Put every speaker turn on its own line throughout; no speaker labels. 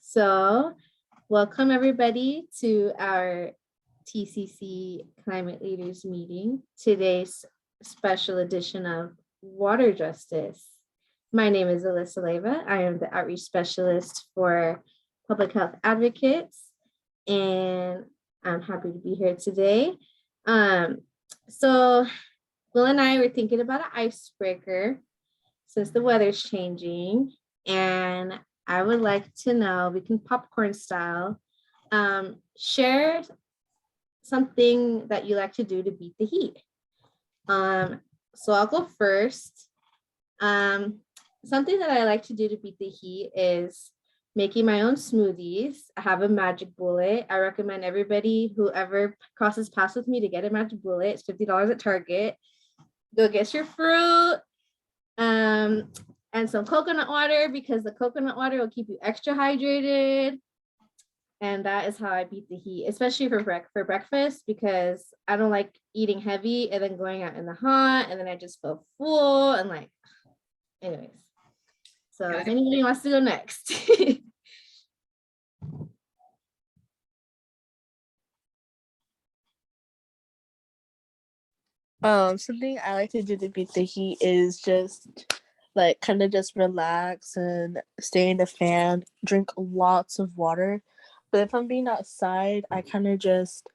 So, welcome everybody to our TCC Climate Leaders Meeting, today's special edition of Water Justice. My name is Alyssa Leyva. I am the Outreach Specialist for Public Health Advocates, and I'm happy to be here today. So, Will and I were thinking about an icebreaker since the weather's changing, and I would like to know, we can popcorn style, share something that you like to do to beat the heat. So I'll go first. Something that I like to do to beat the heat is making my own smoothies. I have a magic bullet. I recommend everybody, whoever crosses paths with me, to get a magic bullet. It's $50 at Target. Go get your fruit. And some coconut water, because the coconut water will keep you extra hydrated. And that is how I beat the heat, especially for breakfast, because I don't like eating heavy and then going out in the hot, and then I just feel full and like, anyways. So if anybody wants to go next.
Something I like to do to beat the heat is just like kind of just relax and stay in the fan, drink lots of water. But if I'm being outside, I kind of just,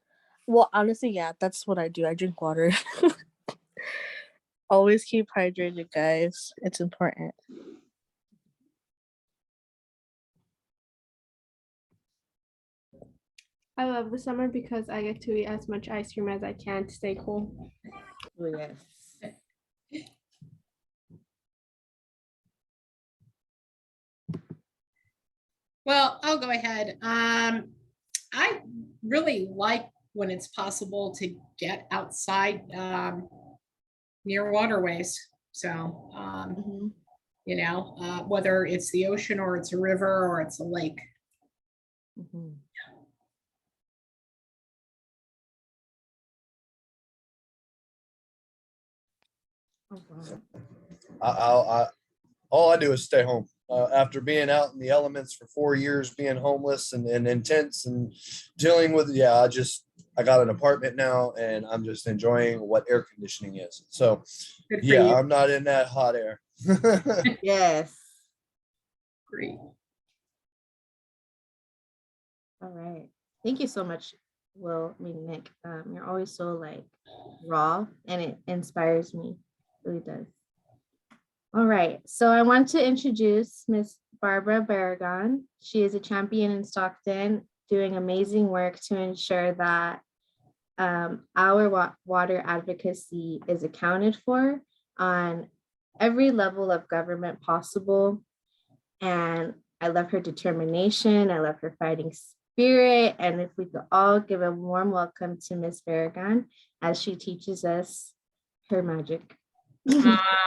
well, honestly, yeah, that's what I do. I drink water. Always keep hydrated, guys. It's important.
I love the summer because I get to eat as much ice cream as I can to stay cool.
Oh, yes.
Well, I'll go ahead. I really like when it's possible to get outside near waterways. So, you know, whether it's the ocean or it's a river or it's a lake.
All I do is stay home. After being out in the elements for 4 years, being homeless and intense and dealing with, I got an apartment now and I'm just enjoying what air conditioning is. So yeah, I'm not in that hot air.
Yes.
Great.
All right. Thank you so much, Will, Nick. You're always so like raw, and it inspires me. It really does. All right. So I want to introduce Miss Barbara Baragon. She is a champion in Stockton, doing amazing work to ensure that our water advocacy is accounted for on every level of government possible. And I love her determination. I love her fighting spirit. And if we could all give a warm welcome to Miss Baragon as she teaches us her magic.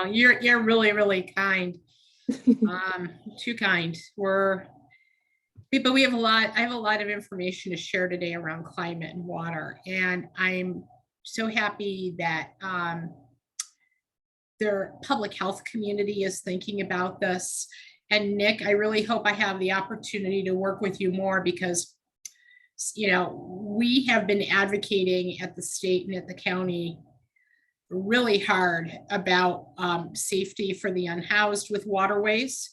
You're really, really kind. Too kind. But we have I have a lot of information to share today around climate and water. And I'm so happy that their public health community is thinking about this. And Nick, I really hope I have the opportunity to work with you more, because, you know, we have been advocating at the state and at the county really hard about safety for the unhoused with waterways,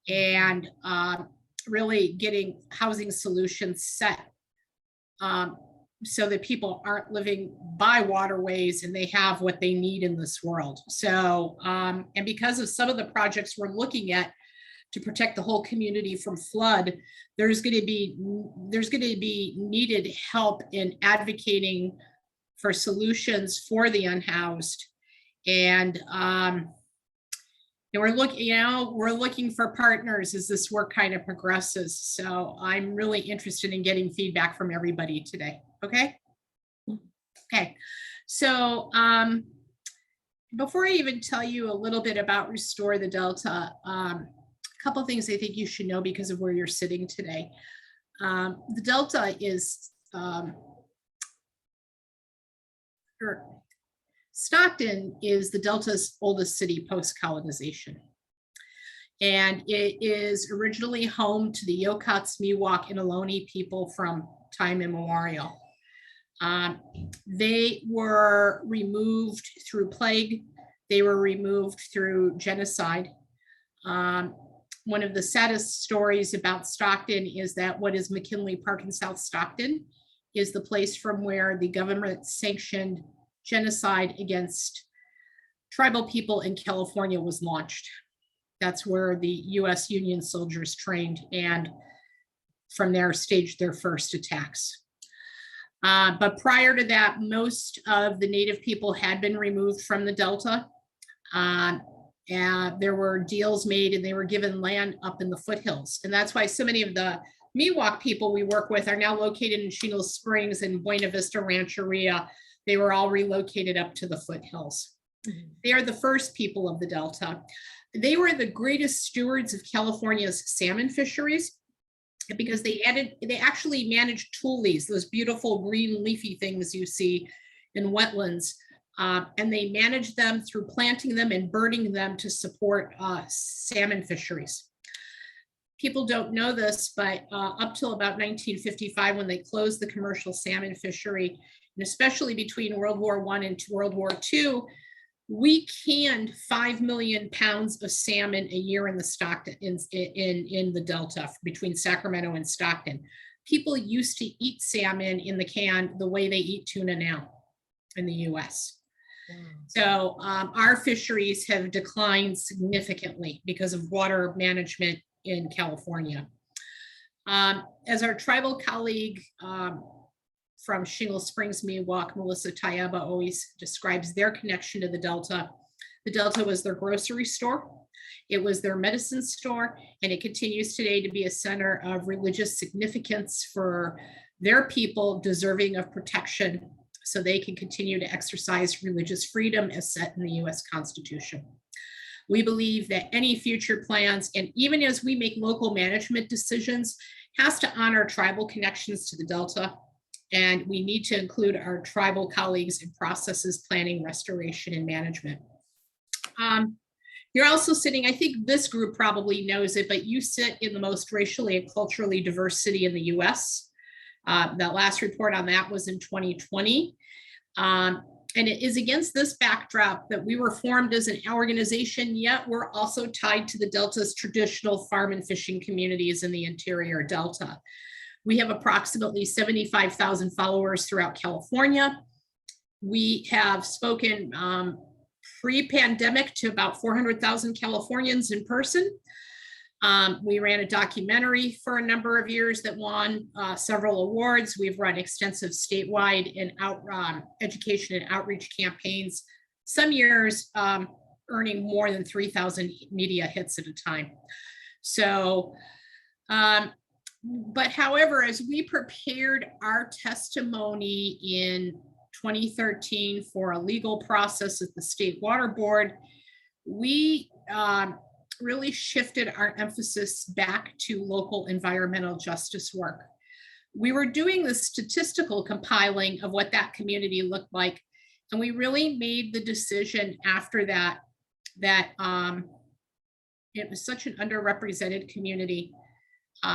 and really getting housing solutions set so that people aren't living by waterways and they have what they need in this world. So, and because of some of the projects we're looking at to protect the whole community from flood, there's going to be needed help in advocating for solutions for the unhoused. And we're looking for partners as this work kind of progresses. So I'm really interested in getting feedback from everybody today. Okay. So before I even tell you a little bit about Restore the Delta, a couple of things I think you should know because of where you're sitting today. The Delta is Stockton is the Delta's oldest city post-colonization. And it is originally home to the Yokuts, Miwok, and Ohlone people from time immemorial. They were removed through plague. They were removed through genocide. One of the saddest stories about Stockton is that what is McKinley Park in South Stockton is the place from where the government sanctioned genocide against tribal people in California was launched. That's where the US Union soldiers trained and from there staged their first attacks. But prior to that, most of the Native people had been removed from the Delta. And there were deals made and they were given land up in the foothills. And that's why so many of the Miwok people we work with are now located in Shingle Springs and Buena Vista Rancheria. They were all relocated up to the foothills. They are the first people of the Delta. They were the greatest stewards of California's salmon fisheries because they actually managed tules, those beautiful green leafy things you see in wetlands. And they managed them through planting them and birding them to support salmon fisheries. People don't know this, but up till about 1955, when they closed the commercial salmon fishery, and especially between World War I and World War II, we canned 5 million pounds of salmon a year in the Stockton, in the Delta between Sacramento and Stockton. People used to eat salmon in the can the way they eat tuna now in the US. So our fisheries have declined significantly because of water management in California. As our tribal colleague from Shingle Springs, Miwok, Melissa Tayaba always describes their connection to the Delta was their grocery store. It was their medicine store, and it continues today to be a center of religious significance for their people deserving of protection so they can continue to exercise religious freedom as set in the US Constitution. We believe that any future plans, and even as we make local management decisions, has to honor tribal connections to the Delta. And we need to include our tribal colleagues in processes, planning, restoration, and management. You're also sitting, I think this group probably knows it, but you sit in the most racially and culturally diverse city in the US. That last report on that was in 2020. And it is against this backdrop that we were formed as an organization, yet we're also tied to the Delta's traditional farm and fishing communities in the interior Delta. We have approximately 75,000 followers throughout California. We have spoken pre-pandemic to about 400,000 Californians in person. We ran a documentary for a number of years that won several awards. We've run extensive statewide and education and outreach campaigns, some years earning more than 3,000 media hits at a time. So, but however, as we prepared our testimony in 2013 for a legal process at the State Water Board, we really shifted our emphasis back to local environmental justice work. We were doing the statistical compiling of what that community looked like, and we really made the decision after that it was such an underrepresented community,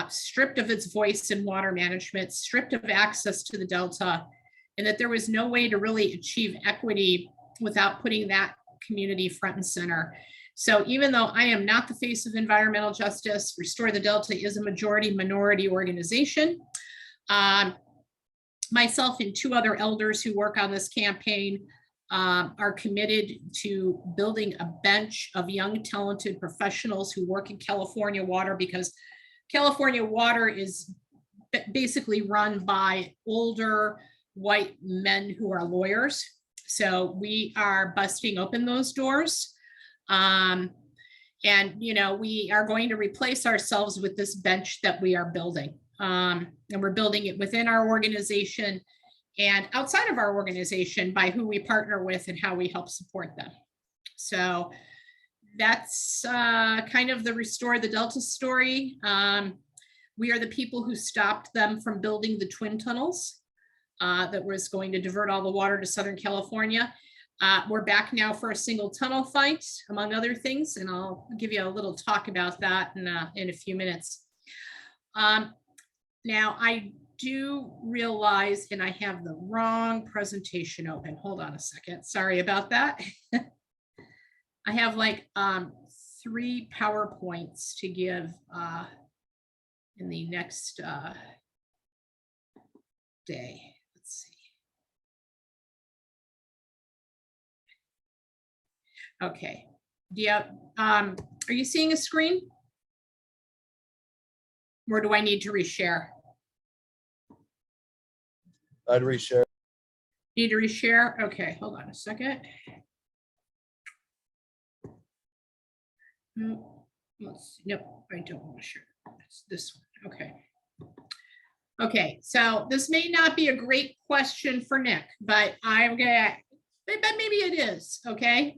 stripped of its voice in water management, stripped of access to the Delta, and that there was no way to really achieve equity without putting that community front and center. So even though I am not the face of environmental justice, Restore the Delta is a majority minority organization. Myself and two other elders who work on this campaign are committed to building a bench of young, talented professionals who work in California water, because California water is basically run by older white men who are lawyers. So we are busting open those doors. And, you know, we are going to replace ourselves with this bench that we are building. And we're building it within our organization and outside of our organization by who we partner with and how we help support them. So that's kind of the Restore the Delta story. We are the people who stopped them from building the twin tunnels that was going to divert all the water to Southern California. We're back now for a single tunnel fight, among other things, and I'll give you a little talk about that in a few minutes. Now, I do realize, and I have the wrong presentation open. Hold on a second. Sorry about that. I have like 3 PowerPoints to give in the next day. Let's see. Okay. Yeah. Are you seeing a screen? Or do I need to reshare?
I'd reshare.
Need to reshare? Okay, hold on a second. Let's see. Nope, I don't want to share. It's this one. Okay. Okay, so this may not be a great question for Nick, but I'm gonna, but maybe it is. Okay.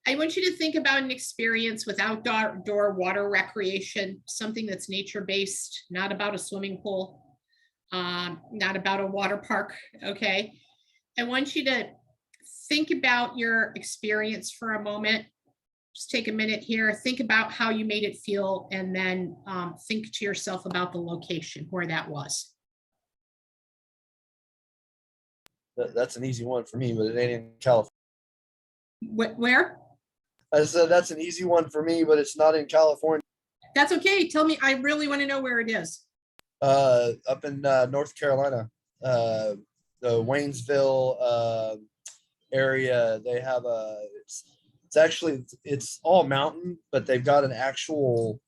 I want you to think about an experience with outdoor water recreation, something that's nature-based, not about a swimming pool, not about a water park, okay? I want you to think about your experience for a moment. Just take a minute here, think about how you made it feel, and then think to yourself about the location where that was.
That's an easy one for me, but it ain't in California.
Where?
I said that's an easy one for me, but it's not in California.
That's okay. Tell me, I really want to know where it is.
Up in North Carolina, the Waynesville area. They have it's all mountain, but they've got an actual,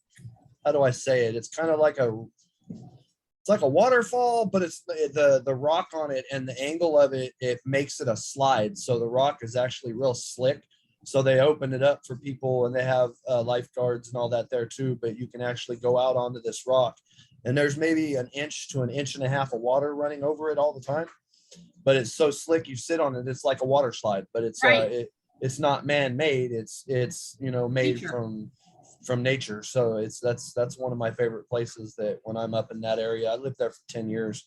how do I say it? It's kind of like it's like a waterfall, but it's the rock on it and the angle of it, it makes it a slide. So the rock is actually real slick. So they opened it up for people, and they have lifeguards and all that there too, but you can actually go out onto this rock, and there's maybe 1 inch to 1.5 inches of water running over it all the time, but it's so slick. You sit on it, it's like a water slide, but it's
Right.
It's not man-made. It's made
Nature.
from nature. So that's one of my favorite places, that when I'm up in that area. I lived there for 10 years,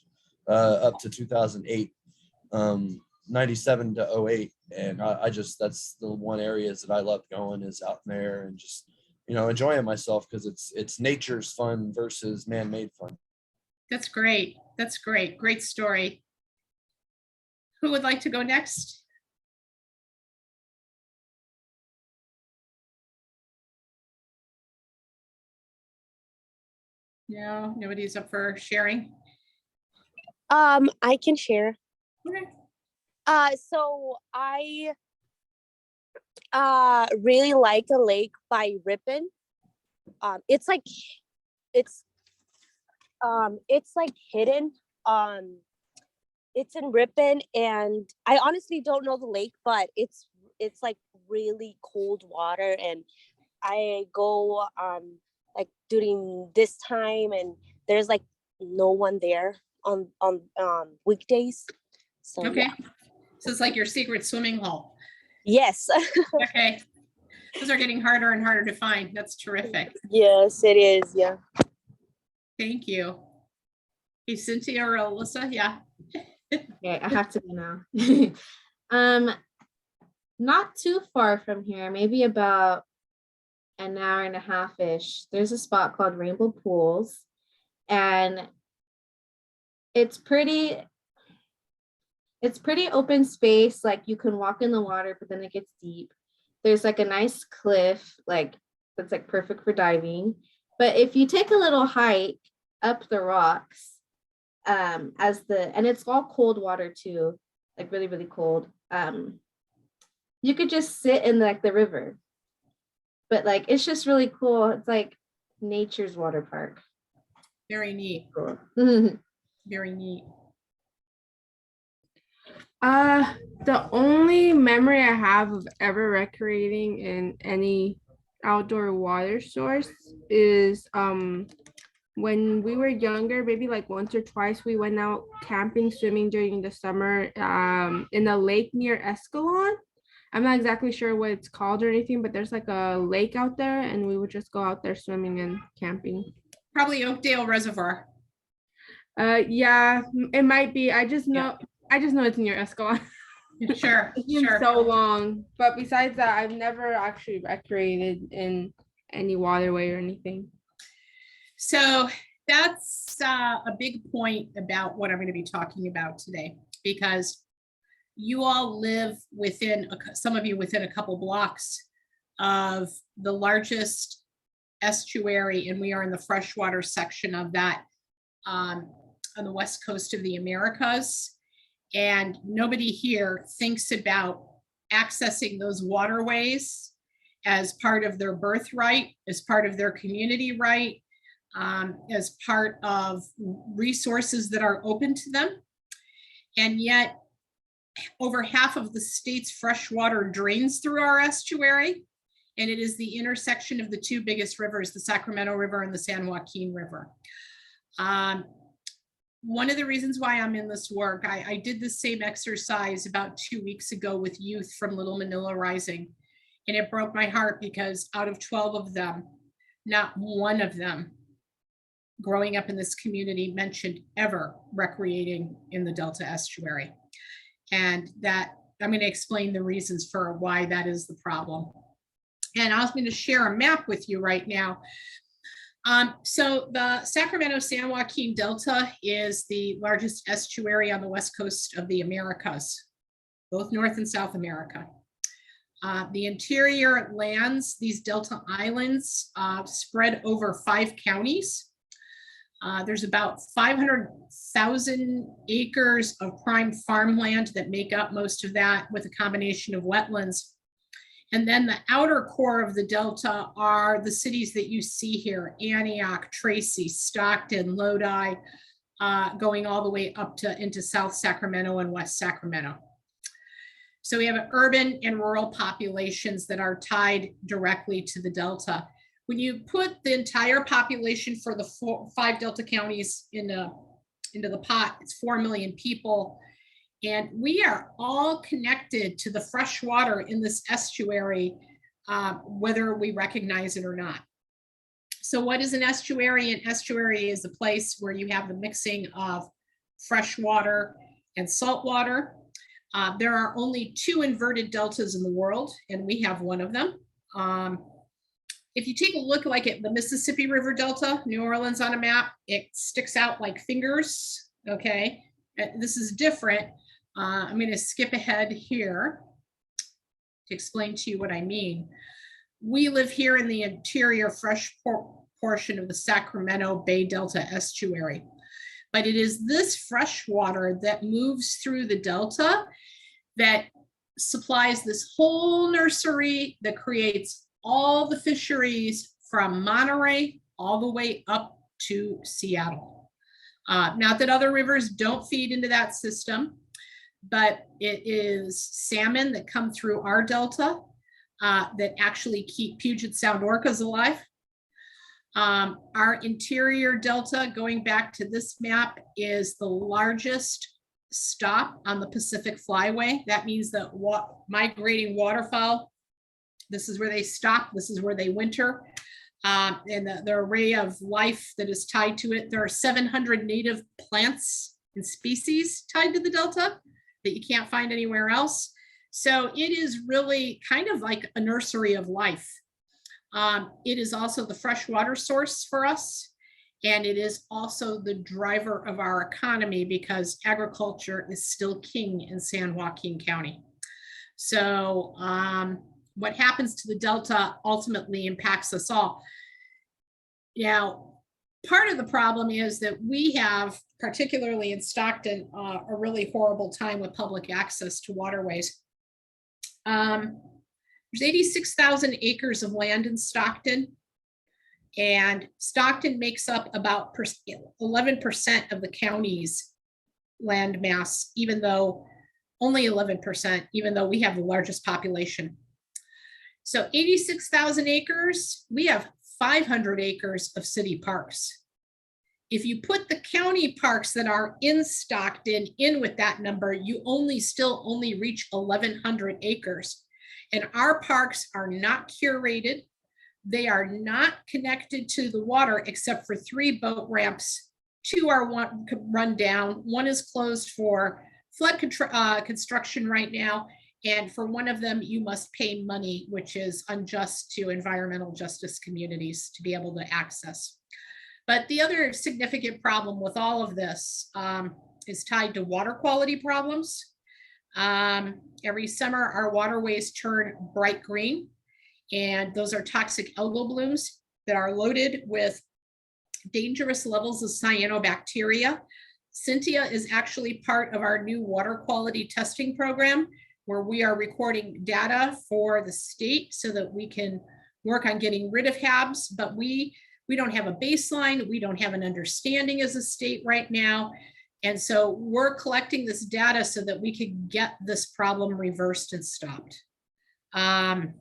up to 2008, 97 to 08. And I just, that's the one areas that I love going, is out there and just, enjoying myself, because it's nature's fun versus man-made fun.
That's great. That's great. Great story. Who would like to go next? No, nobody's up for sharing.
I can share.
Okay.
So I really like a lake by Ripon. It's like hidden. It's in Ripon, and I honestly don't know the lake, but it's like really cold water, and I go like during this time, and there's like no one there on weekdays. So
Okay.
yeah.
So it's like your secret swimming hole.
Yes.
Okay. Those are getting harder and harder to find. That's terrific.
Yes, it is. Yeah.
Thank you. Hey, Cynthia or Alyssa? Yeah.
Okay, I have to go now. Not too far from here, maybe about an hour and a half-ish. There's a spot called Rainbow Pools, and it's pretty open space. Like, you can walk in the water, but then it gets deep. There's like a nice cliff, like that's like perfect for diving. But if you take a little hike up the rocks, and it's all cold water too, like really, really cold. You could just sit in like the river, but like it's just really cool. It's like nature's water park.
Very neat.
Cool.
Very neat.
The only memory I have of ever recreating in any outdoor water source is when we were younger, maybe like once or twice, we went out camping, swimming during the summer in a lake near Escalon. I'm not exactly sure what it's called or anything, but there's like a lake out there, and we would just go out there swimming and camping.
Probably Oakdale Reservoir.
Yeah, it might be. I just know it's near Escalon.
Sure,
It's been
sure.
so long. But besides that, I've never actually recreated in any waterway or anything.
So that's a big point about what I'm going to be talking about today, because you all live within, some of you within a couple blocks of the largest estuary, and we are in the freshwater section of that on the west coast of the Americas. And nobody here thinks about accessing those waterways as part of their birthright, as part of their community right, as part of resources that are open to them. And yet, over half of the state's freshwater drains through our estuary, and it is the intersection of the two biggest rivers, the Sacramento River and the San Joaquin River. One of the reasons why I'm in this work, I did the same exercise about 2 weeks ago with youth from Little Manila Rising, and it broke my heart because out of 12 of them, not one of them growing up in this community mentioned ever recreating in the Delta estuary. And that, I'm going to explain the reasons for why that is the problem. And I was going to share a map with you right now. So the Sacramento San Joaquin Delta is the largest estuary on the west coast of the Americas, both North and South America. The interior lands, these Delta islands, spread over 5 counties. There's about 500,000 acres of prime farmland that make up most of that, with a combination of wetlands. And then the outer core of the Delta are the cities that you see here: Antioch, Tracy, Stockton, Lodi, going all the way up to into South Sacramento and West Sacramento. So we have urban and rural populations that are tied directly to the Delta. When you put the entire population for the 5 Delta counties into the pot, it's 4 million people. And we are all connected to the fresh water in this estuary, whether we recognize it or not. So what is an estuary? An estuary is a place where you have the mixing of fresh water and salt water. There are only 2 inverted deltas in the world, and we have one of them. If you take a look like at the Mississippi River Delta, New Orleans on a map, it sticks out like fingers, okay? This is different. I'm going to skip ahead here to explain to you what I mean. We live here in the interior fresh portion of the Sacramento Bay Delta estuary, but it is this fresh water that moves through the Delta that supplies this whole nursery that creates all the fisheries from Monterey all the way up to Seattle. Not that other rivers don't feed into that system, but it is salmon that come through our Delta that actually keep Puget Sound orcas alive. Our interior Delta, going back to this map, is the largest stop on the Pacific Flyway. That means that migrating waterfowl, this is where they stop, this is where they winter. And the array of life that is tied to it. There are 700 native plants and species tied to the Delta that you can't find anywhere else. So it is really kind of like a nursery of life. It is also the fresh water source for us. And it is also the driver of our economy, because agriculture is still king in San Joaquin County. So what happens to the Delta ultimately impacts us all. Now, part of the problem is that we have, particularly in Stockton, a really horrible time with public access to waterways. There's 86,000 acres of land in Stockton, and Stockton makes up about 11% of the county's land mass, even though only 11%, even though we have the largest population. So 86,000 acres, we have 500 acres of city parks. If you put the county parks that are in Stockton in with that number, you still only reach 1,100 acres. And our parks are not curated. They are not connected to the water except for 3 boat ramps. 2 are run down. 1 is closed for construction right now. And for one of them, you must pay money, which is unjust to environmental justice communities to be able to access. But the other significant problem with all of this is tied to water quality problems. Every summer, our waterways turn bright green, and those are toxic algal blooms that are loaded with dangerous levels of cyanobacteria. Cynthia is actually part of our new water quality testing program, where we are recording data for the state so that we can work on getting rid of HABs, but we don't have a baseline. We don't have an understanding as a state right now. And so we're collecting this data so that we can get this problem reversed and stopped. I'm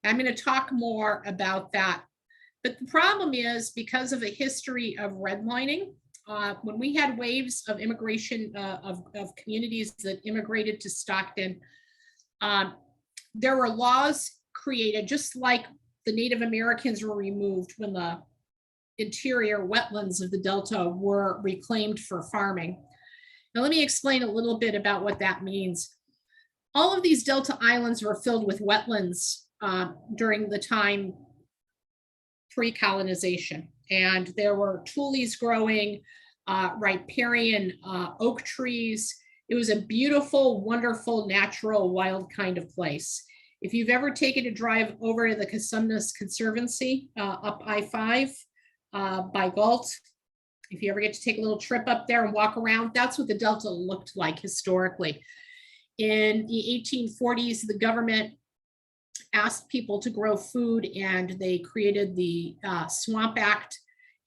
going to talk more about that. But the problem is, because of a history of redlining, when we had waves of immigration of communities that immigrated to Stockton, there were laws created, just like the Native Americans were removed when the interior wetlands of the Delta were reclaimed for farming. Now, let me explain a little bit about what that means. All of these Delta islands were filled with wetlands during the time pre-colonization. And there were tules growing, riparian oak trees. It was a beautiful, wonderful, natural, wild kind of place. If you've ever taken a drive over to the Cosumnes Conservancy up I-5 by Galt, if you ever get to take a little trip up there and walk around, that's what the Delta looked like historically. In the 1840s, the government asked people to grow food, and they created the Swamp Act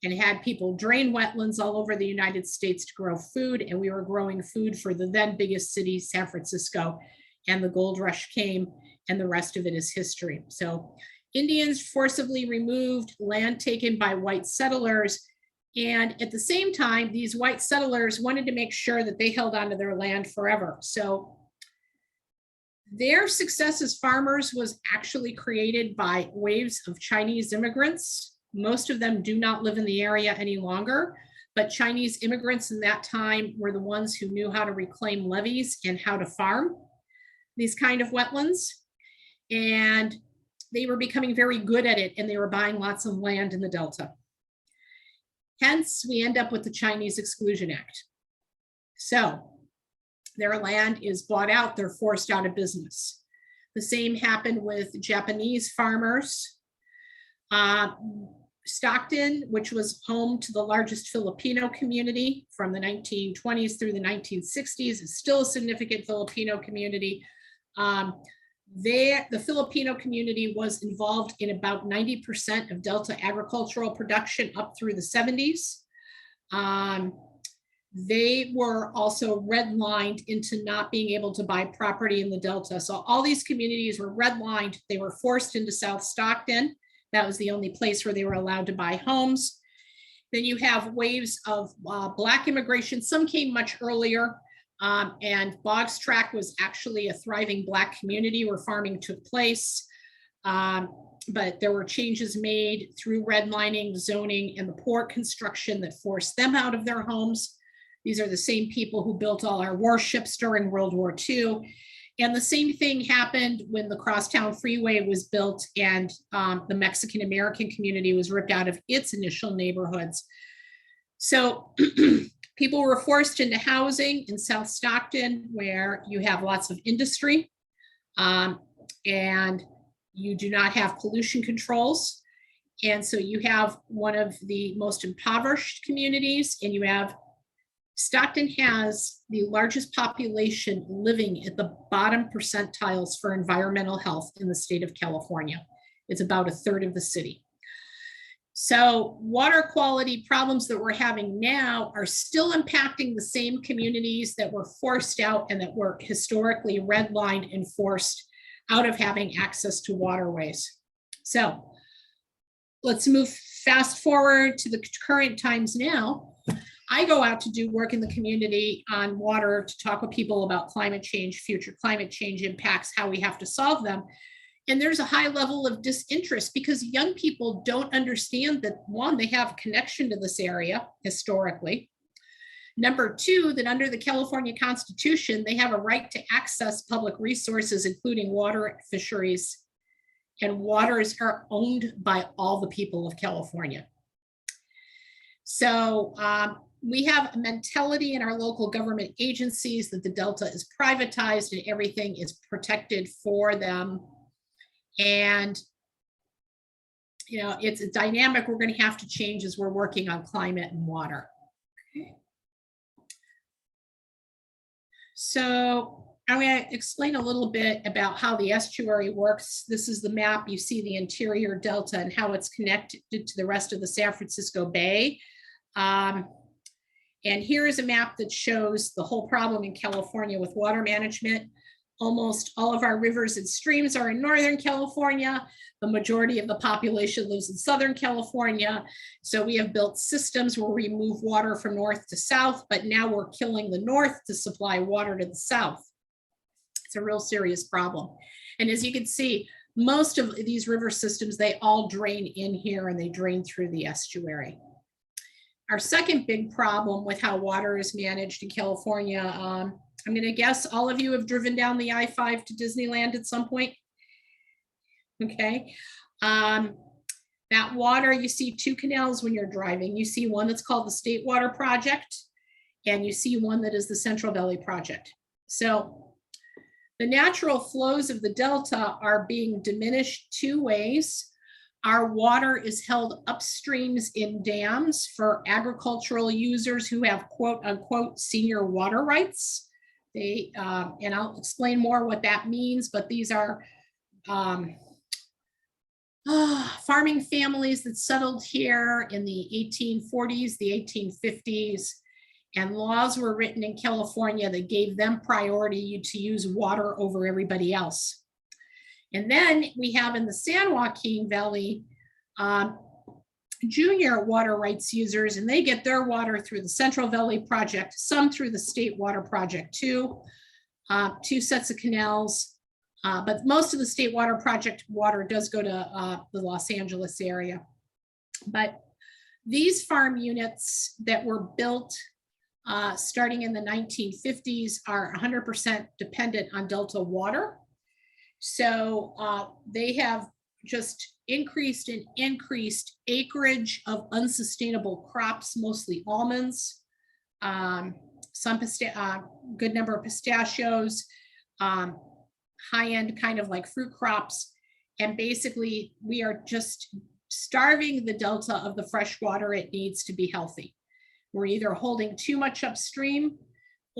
and had people drain wetlands all over the United States to grow food. And we were growing food for the then biggest city, San Francisco, and the gold rush came, and the rest of it is history. So Indians forcibly removed, land taken by white settlers. And at the same time, these white settlers wanted to make sure that they held onto their land forever. So their success as farmers was actually created by waves of Chinese immigrants. Most of them do not live in the area any longer, but Chinese immigrants in that time were the ones who knew how to reclaim levees and how to farm these kind of wetlands. And they were becoming very good at it, and they were buying lots of land in the Delta. Hence, we end up with the Chinese Exclusion Act. So their land is bought out, they're forced out of business. The same happened with Japanese farmers. Stockton, which was home to the largest Filipino community from the 1920s through the 1960s, is still a significant Filipino community. The Filipino community was involved in about 90% of Delta agricultural production up through the 70s. They were also redlined into not being able to buy property in the Delta. So all these communities were redlined. They were forced into South Stockton. That was the only place where they were allowed to buy homes. Then you have waves of Black immigration. Some came much earlier. And Boggs Track was actually a thriving Black community where farming took place. But there were changes made through redlining, zoning, and the port construction that forced them out of their homes. These are the same people who built all our warships during World War II. And the same thing happened when the Crosstown Freeway was built and the Mexican-American community was ripped out of its initial neighborhoods. So people were forced into housing in South Stockton, where you have lots of industry and you do not have pollution controls. And so you have one of the most impoverished communities, and you have Stockton has the largest population living at the bottom percentiles for environmental health in the state of California. It's about a third of the city. So water quality problems that we're having now are still impacting the same communities that were forced out and that were historically redlined and forced out of having access to waterways. So let's move fast forward to the current times now. I go out to do work in the community on water to talk with people about climate change, future climate change impacts, how we have to solve them. And there's a high level of disinterest because young people don't understand that, one, they have a connection to this area historically. Number two, that under the California Constitution, they have a right to access public resources, including water, fisheries, and waters are owned by all the people of California. So we have a mentality in our local government agencies that the Delta is privatized and everything is protected for them. And, you know, it's a dynamic we're going to have to change as we're working on climate and water. Okay. So I'm going to explain a little bit about how the estuary works. This is the map. You see the interior Delta and how it's connected to the rest of the San Francisco Bay. And here is a map that shows the whole problem in California with water management. Almost all of our rivers and streams are in Northern California. The majority of the population lives in Southern California. So we have built systems where we move water from north to south, but now we're killing the north to supply water to the south. It's a real serious problem. And as you can see, most of these river systems, they all drain in here and they drain through the estuary. Our second big problem with how water is managed in California, I'm going to guess all of you have driven down the I-5 to Disneyland at some point. Okay. That water, you see two canals when you're driving. You see one that's called the State Water Project, and you see one that is the Central Valley Project. So the natural flows of the Delta are being diminished two ways. Our water is held upstreams in dams for agricultural users who have quote unquote senior water rights. They, and I'll explain more what that means, but these are farming families that settled here in the 1840s, the 1850s, and laws were written in California that gave them priority to use water over everybody else. And then we have in the San Joaquin Valley, junior water rights users, and they get their water through the Central Valley Project, some through the State Water Project too, two sets of canals, but most of the State Water Project water does go to the Los Angeles area. But these farm units that were built starting in the 1950s are 100% dependent on Delta water. So they have just increased and increased acreage of unsustainable crops, mostly almonds, some good number of pistachios, high-end kind of like fruit crops. And basically we are just starving the Delta of the fresh water it needs to be healthy. We're either holding too much upstream,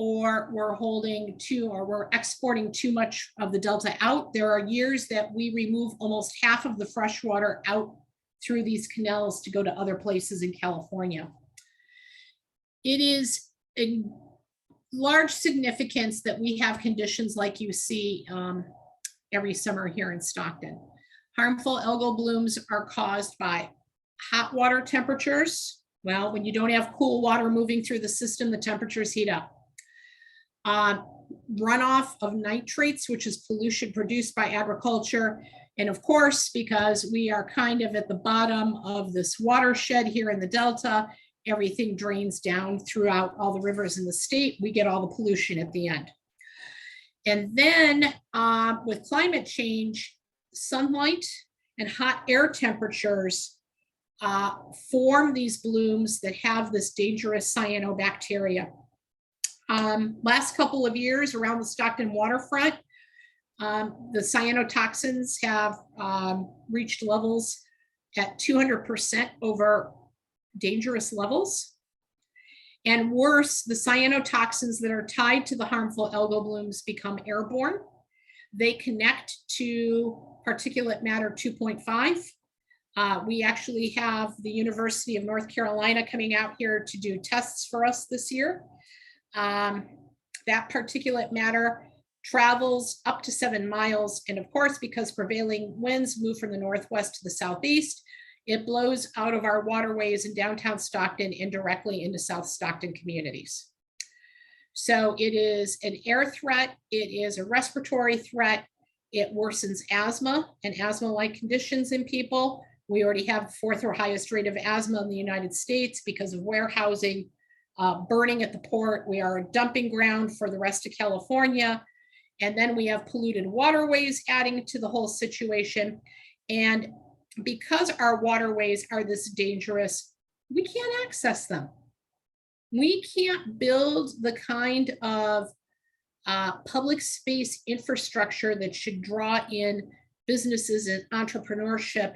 or we're exporting too much of the Delta out. There are years that we remove almost half of the fresh water out through these canals to go to other places in California. It is a large significance that we have conditions like you see every summer here in Stockton. Harmful algal blooms are caused by hot water temperatures. Well, when you don't have cool water moving through the system, the temperatures heat up. Runoff of nitrates, which is pollution produced by agriculture. And of course, because we are kind of at the bottom of this watershed here in the Delta, everything drains down throughout all the rivers in the state. We get all the pollution at the end. And then with climate change, sunlight and hot air temperatures form these blooms that have this dangerous cyanobacteria. Last couple of years around the Stockton waterfront, the cyanotoxins have reached levels at 200% over dangerous levels. And worse, the cyanotoxins that are tied to the harmful algal blooms become airborne. They connect to particulate matter 2.5. We actually have the University of North Carolina coming out here to do tests for us this year. That particulate matter travels up to 7 miles. And of course, because prevailing winds move from the northwest to the southeast, it blows out of our waterways in downtown Stockton and directly into South Stockton communities. So it is an air threat. It is a respiratory threat. It worsens asthma and asthma-like conditions in people. We already have the 4th or highest rate of asthma in the United States because of warehousing burning at the port. We are a dumping ground for the rest of California. And then we have polluted waterways adding to the whole situation. And because our waterways are this dangerous, we can't access them. We can't build the kind of public space infrastructure that should draw in businesses and entrepreneurship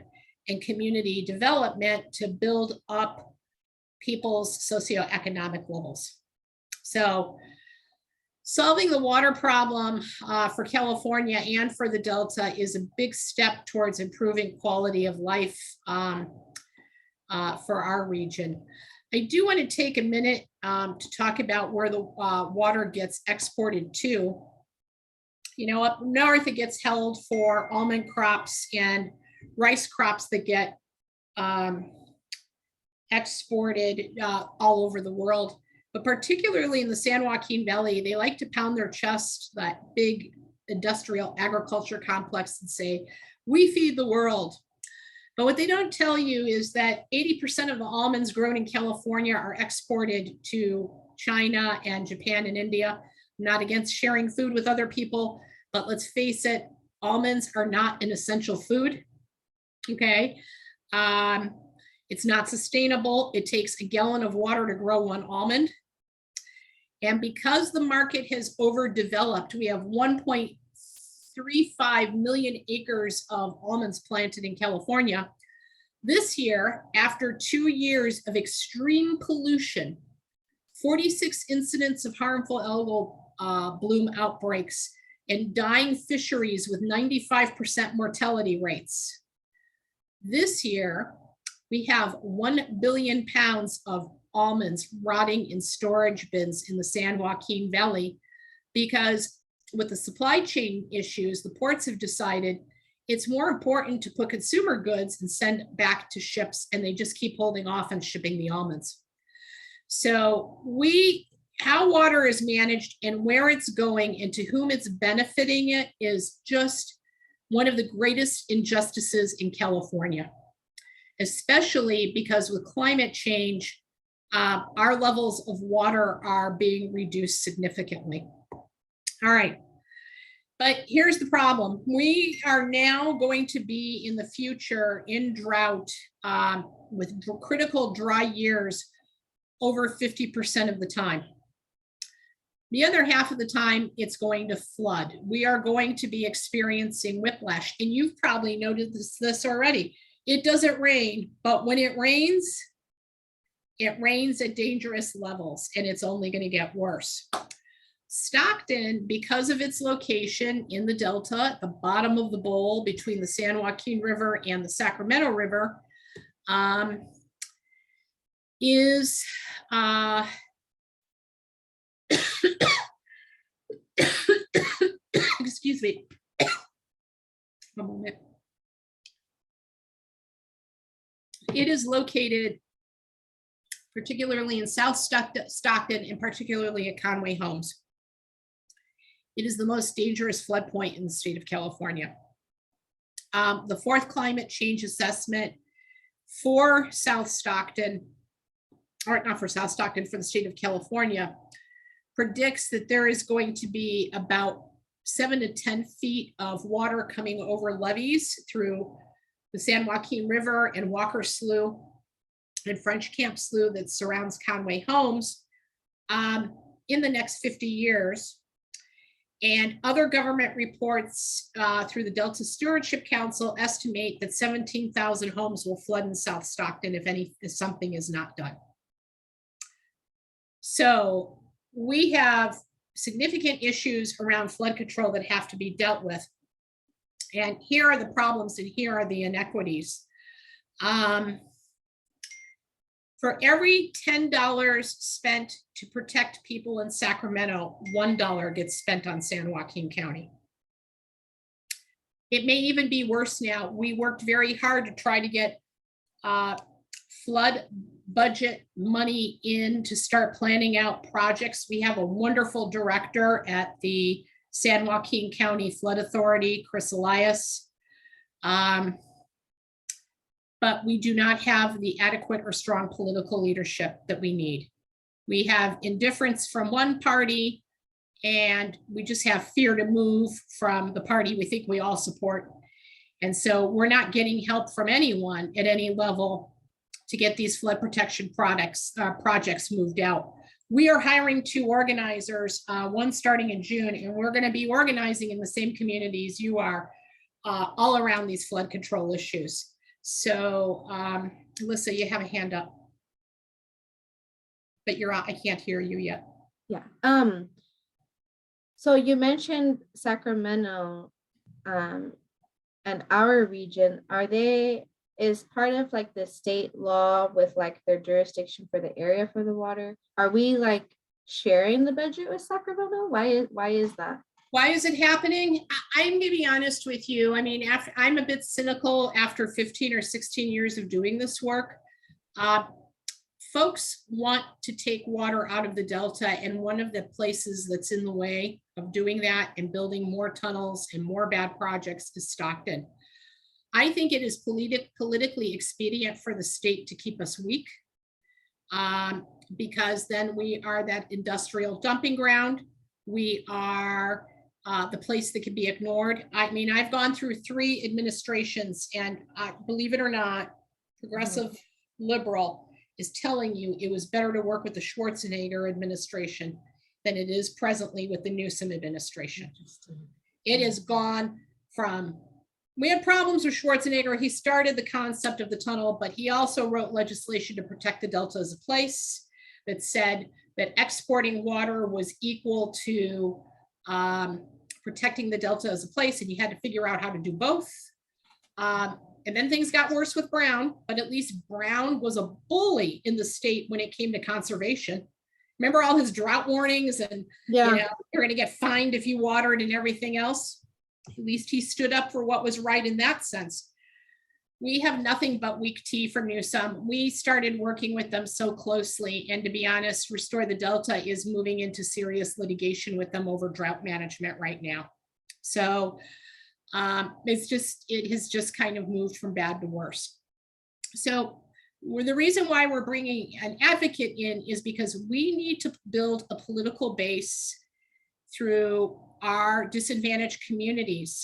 and community development to build up people's socioeconomic levels. So solving the water problem for California and for the Delta is a big step towards improving quality of life for our region. I do want to take a minute to talk about where the water gets exported to. You know, up north, it gets held for almond crops and rice crops that get exported all over the world. But particularly in the San Joaquin Valley, they like to pound their chest, that big industrial agriculture complex, and say, we feed the world. But what they don't tell you is that 80% of the almonds grown in California are exported to China and Japan and India. I'm not against sharing food with other people, but let's face it, almonds are not an essential food, okay? It's not sustainable. It takes a gallon of water to grow one almond. And because the market has overdeveloped, we have 1.35 million acres of almonds planted in California. This year, after 2 years of extreme pollution, 46 incidents of harmful algal bloom outbreaks, and dying fisheries with 95% mortality rates. This year, we have 1 billion pounds of almonds rotting in storage bins in the San Joaquin Valley because with the supply chain issues, the ports have decided it's more important to put consumer goods and send back to ships, and they just keep holding off on shipping the almonds. So how water is managed and where it's going and to whom it's benefiting it is just one of the greatest injustices in California, especially because with climate change, our levels of water are being reduced significantly. All right, but here's the problem. We are now going to be in the future in drought with critical dry years over 50% of the time. The other half of the time, it's going to flood. We are going to be experiencing whiplash, and you've probably noticed this already. It doesn't rain, but when it rains at dangerous levels, and it's only going to get worse. Stockton, because of its location in the Delta, at the bottom of the bowl between the San Joaquin River and the Sacramento River, is excuse me, a moment. It is located particularly in South Stockton and particularly at Conway Homes. It is the most dangerous flood point in the state of California. The fourth climate change assessment for South Stockton, or not for South Stockton, for the state of California, predicts that there is going to be about 7 to 10 feet of water coming over levees through the San Joaquin River and Walker Slough and French Camp Slough that surrounds Conway Homes in the next 50 years. And other government reports through the Delta Stewardship Council estimate that 17,000 homes will flood in South Stockton if something is not done. So we have significant issues around flood control that have to be dealt with. And here are the problems and here are the inequities. For every $10 spent to protect people in Sacramento, $1 gets spent on San Joaquin County. It may even be worse now. We worked very hard to try to get flood budget money in to start planning out projects. We have a wonderful director at the San Joaquin County Flood Authority, Chris Elias. But we do not have the adequate or strong political leadership that we need. We have indifference from one party, and we just have fear to move from the party we think we all support. And so we're not getting help from anyone at any level to get these flood protection projects moved out. We are hiring 2 organizers, one starting in June, and we're going to be organizing in the same communities you are, all around these flood control issues. So, Alyssa, you have a hand up, but I can't hear you yet.
Yeah. So you mentioned Sacramento, and our region. Is part of like the state law with like their jurisdiction for the area for the water? Are we like sharing the budget with Sacramento? Why is that?
Why is it happening? I'm gonna be honest with you. I mean, I'm a bit cynical after 15 or 16 years of doing this work. Folks want to take water out of the Delta, and one of the places that's in the way of doing that and building more tunnels and more bad projects is Stockton. I think it is politically expedient for the state to keep us weak, because then we are that industrial dumping ground. We are the place that can be ignored. I mean, I've gone through 3 administrations, and believe it or not, progressive liberal is telling you it was better to work with the Schwarzenegger administration than it is presently with the Newsom administration. It has gone from, we had problems with Schwarzenegger. He started the concept of the tunnel, but he also wrote legislation to protect the Delta as a place that said that exporting water was equal to protecting the Delta as a place, and you had to figure out how to do both. And then things got worse with Brown, but at least Brown was a bully in the state when it came to conservation. Remember all his drought warnings and you know, you're gonna get fined if you watered and everything else? At least he stood up for what was right in that sense. We have nothing but weak tea from Newsom. We started working with them so closely, and to be honest, Restore the Delta is moving into serious litigation with them over drought management right now. So it has just kind of moved from bad to worse. So the reason why we're bringing an advocate in is because we need to build a political base through our disadvantaged communities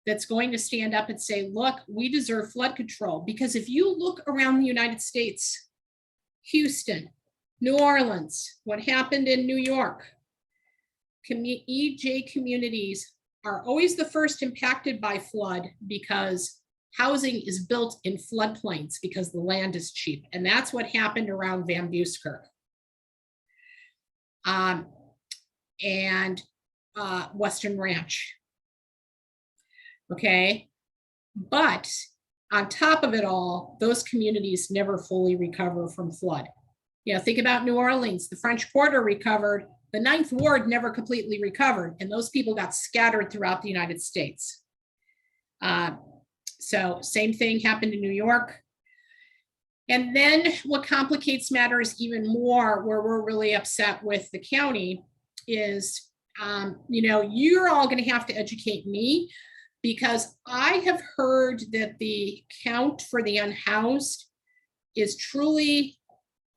that's going to stand up and say, look, we deserve flood control. Because if you look around the United States, Houston, New Orleans, what happened in New York, EJ communities are always the first impacted by flood because housing is built in floodplains because the land is cheap. And that's what happened around Van Buskirk. And Western Ranch. Okay, but on top of it all, those communities never fully recover from flood. You know, think about New Orleans, the French Quarter recovered, the 9th Ward never completely recovered, and those people got scattered throughout the United States. So same thing happened in New York. And then what complicates matters even more, where we're really upset with the county is, you know, you're all going to have to educate me, because I have heard that the count for the unhoused is truly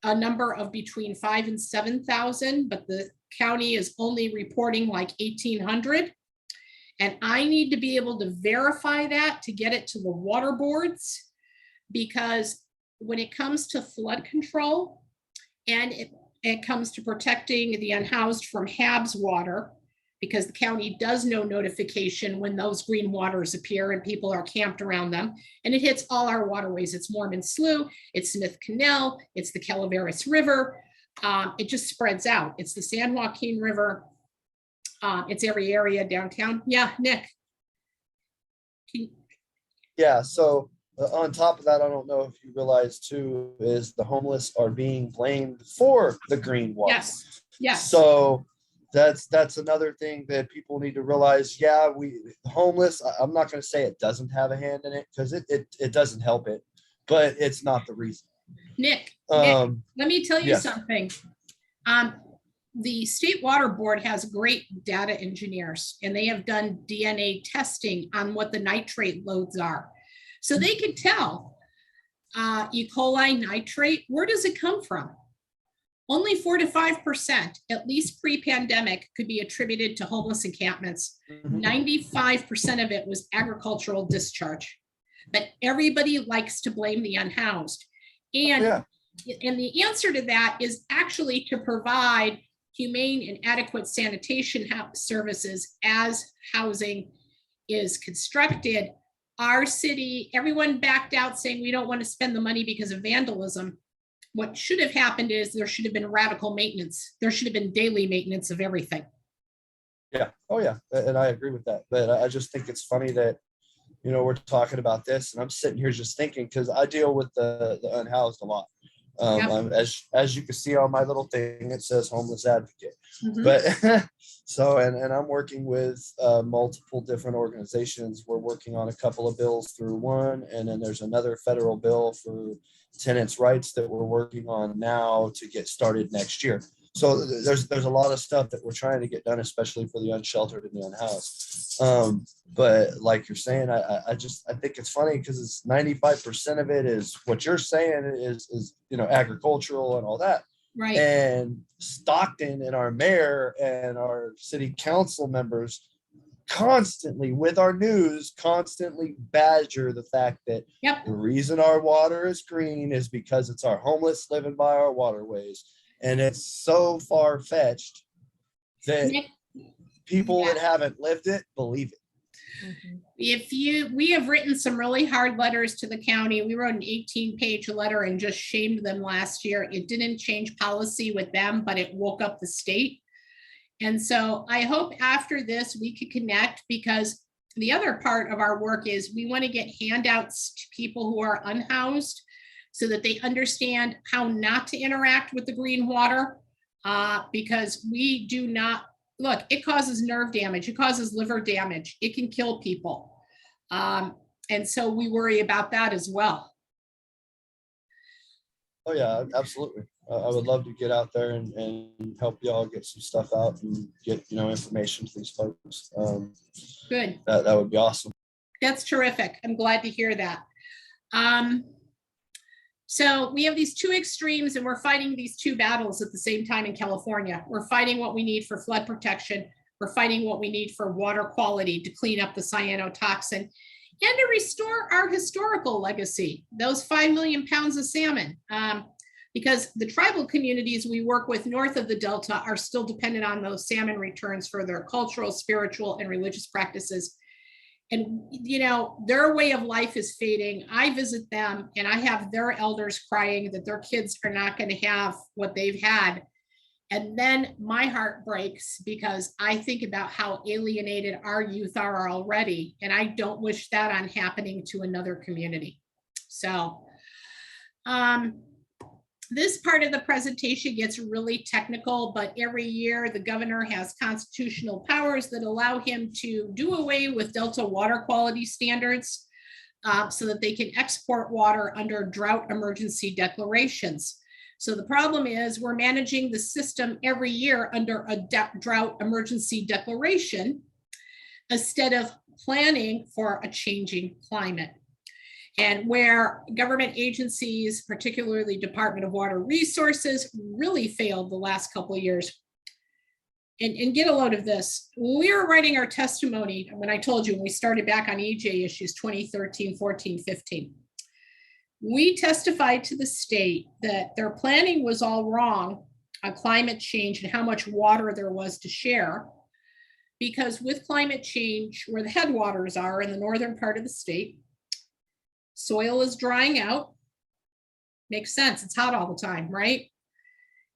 a number of between 5,000 and 7,000, but the county is only reporting like 1,800. And I need to be able to verify that to get it to the water boards, because when it comes to flood control and it comes to protecting the unhoused from HABs water, because the county does no notification when those green waters appear and people are camped around them. And it hits all our waterways. It's Mormon Slough, it's Smith Canal, it's the Calaveras River. It just spreads out. It's the San Joaquin River. It's every area downtown. Yeah, Nick.
Yeah, so on top of that, I don't know if you realize too, is the homeless are being blamed for the green water.
Yes, yes.
So that's another thing that people need to realize. Yeah, homeless, I'm not going to say it doesn't have a hand in it, because it doesn't help it, but it's not the reason.
Nick, let me tell you
yes.
something. The State Water Board has great data engineers, and they have done DNA testing on what the nitrate loads are. So they can tell E. coli nitrate, where does it come from? only 4 to 5%, at least pre-pandemic, could be attributed to homeless encampments. 95% of it was agricultural discharge. But everybody likes to blame the unhoused. And the answer to that is actually to provide humane and adequate sanitation services as housing is constructed. Our city, everyone backed out saying we don't want to spend the money because of vandalism. What should have happened is there should have been radical maintenance. There should have been daily maintenance of everything.
Yeah. Oh, yeah. And I agree with that. But I just think it's funny that, you know, we're talking about this and I'm sitting here just thinking, because I deal with the unhoused a lot. As you can see on my little thing, it says homeless advocate. But so, and I'm working with multiple different organizations. We're working on a couple of bills through one, and then there's another federal bill for tenants' rights that we're working on now to get started next year. So there's a lot of stuff that we're trying to get done, especially for the unsheltered and the unhoused. But like you're saying, I think it's funny because it's 95% of it is what you're saying is, you know, agricultural and all that.
Right.
And Stockton and our mayor and our city council members constantly with our news constantly badger the fact that the reason our water is green is because it's our homeless living by our waterways. And it's so far-fetched that people that haven't lived it believe it.
We have written some really hard letters to the county. We wrote an 18-page letter and just shamed them last year. It didn't change policy with them, but it woke up the state. And so I hope after this we could connect, because the other part of our work is we want to get handouts to people who are unhoused so that they understand how not to interact with the green water, because we do not, look, it causes nerve damage, it causes liver damage, it can kill people. And so we worry about that as well. Oh
yeah, absolutely. I would love to get out there and help y'all get some stuff out and get, you know, information to these folks.
Good.
That would be awesome.
That's terrific. I'm glad to hear that. So we have these two extremes and we're fighting these two battles at the same time in California. We're fighting what we need for flood protection. We're fighting what we need for water quality to clean up the cyanotoxin and to restore our historical legacy, those 5 million pounds of salmon. Because the tribal communities we work with north of the Delta are still dependent on those salmon returns for their cultural, spiritual, and religious practices. And, you know, their way of life is fading. I visit them and I have their elders crying that their kids are not going to have what they've had. And then my heart breaks because I think about how alienated our youth are already. And I don't wish that on happening to another community. So, this part of the presentation gets really technical, but every year the governor has constitutional powers that allow him to do away with Delta water quality standards so that they can export water under drought emergency declarations. So the problem is we're managing the system every year under a drought emergency declaration instead of planning for a changing climate. And where government agencies, particularly Department of Water Resources, really failed the last couple of years. And get a load of this. When we were writing our testimony, when I told you, when we started back on EJ issues 2013, 14, 15, we testified to the state that their planning was all wrong on climate change and how much water there was to share. Because with climate change, where the headwaters are in the northern part of the state, soil is drying out. Makes sense. It's hot all the time, right?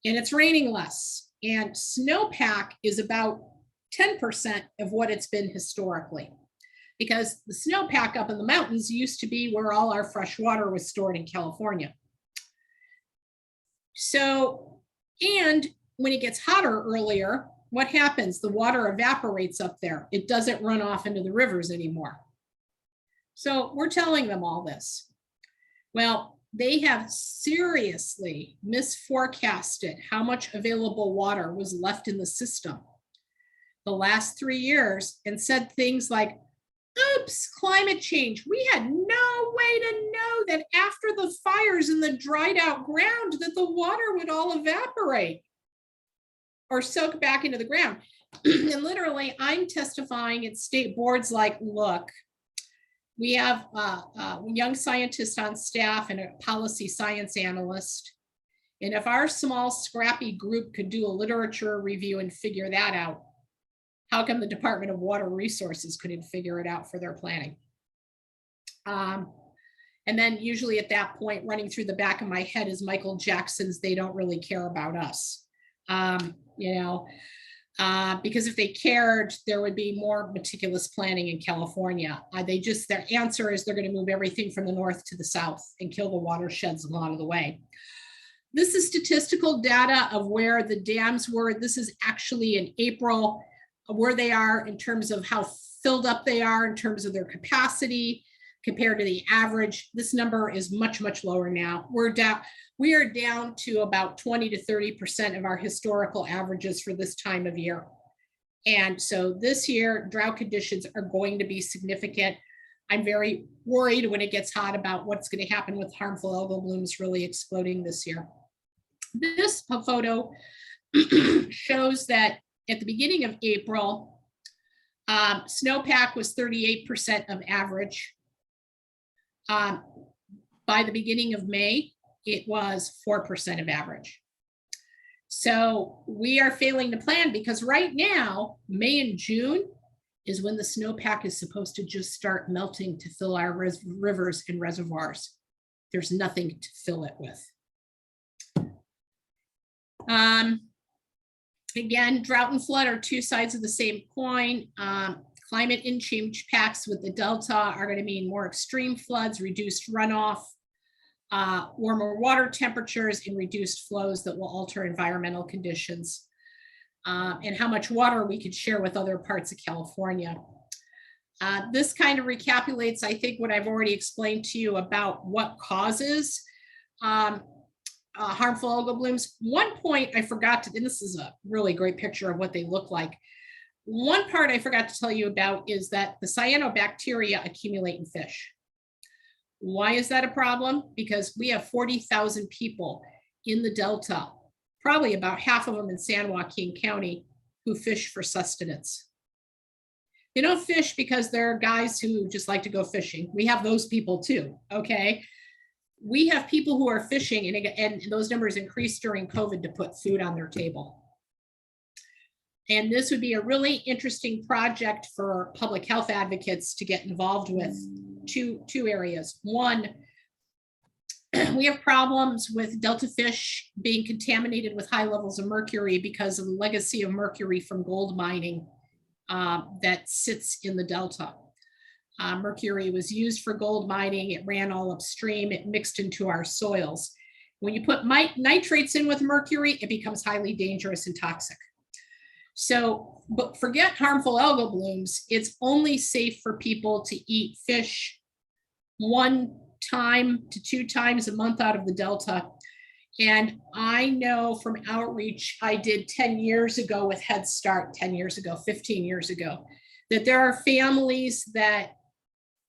And it's raining less. And snowpack is about 10% of what it's been historically. Because the snowpack up in the mountains used to be where all our fresh water was stored in California. So, and when it gets hotter earlier, what happens? The water evaporates up there. It doesn't run off into the rivers anymore. So we're telling them all this. Well, they have seriously misforecasted how much available water was left in the system the last 3 years and said things like, Oops, climate change. We had no way to know that after the fires in the dried out ground that the water would all evaporate or soak back into the ground. And literally, I'm testifying at state boards like, look, we have a young scientist on staff and a policy science analyst. And if our small, scrappy group could do a literature review and figure that out, how come the Department of Water Resources couldn't figure it out for their planning? And then usually at that point, running through the back of my head is Michael Jackson's "They Don't Really Care About Us." Because if they cared, there would be more meticulous planning in California. Their answer is they're going to move everything from the north to the south and kill the watersheds along the way. This is statistical data of where the dams were. This is actually in April, where they are in terms of how filled up they are in terms of their capacity compared to the average. This number is much, much lower now. We are down to about 20 to 30% of our historical averages for this time of year. And so this year, drought conditions are going to be significant. I'm very worried when it gets hot about what's going to happen with harmful algal blooms really exploding this year. This photo shows that at the beginning of April, snowpack was 38% of average. By the beginning of May, it was 4% of average. So we are failing to plan because right now, May and June is when the snowpack is supposed to just start melting to fill our rivers and reservoirs. There's nothing to fill it with. Again, drought and flood are two sides of the same coin. Climate change pacts with the Delta are going to mean more extreme floods, reduced runoff, warmer water temperatures, and reduced flows that will alter environmental conditions, and how much water we could share with other parts of California. This kind of recapitulates, I think, what I've already explained to you about what causes harmful algal blooms. One point I forgot to, and this is a really great picture of what they look like. One part I forgot to tell you about is that the cyanobacteria accumulate in fish. Why is that a problem? Because we have 40,000 people in the Delta, probably about half of them in San Joaquin County, who fish for sustenance. They don't fish because they're guys who just like to go fishing. We have those people too, okay? We have people who are fishing, and those numbers increased during COVID to put food on their table. And this would be a really interesting project for public health advocates to get involved with. Two areas. One, we have problems with Delta fish being contaminated with high levels of mercury because of the legacy of mercury from gold mining that sits in the Delta. Mercury was used for gold mining. It ran all upstream. It mixed into our soils. When you put nitrates in with mercury, it becomes highly dangerous and toxic. So, but forget harmful algal blooms. It's only safe for people to eat fish 1 to 2 times a month out of the Delta. And I know from outreach I did 10 years ago with Head Start, 10 years ago, 15 years ago, that there are families that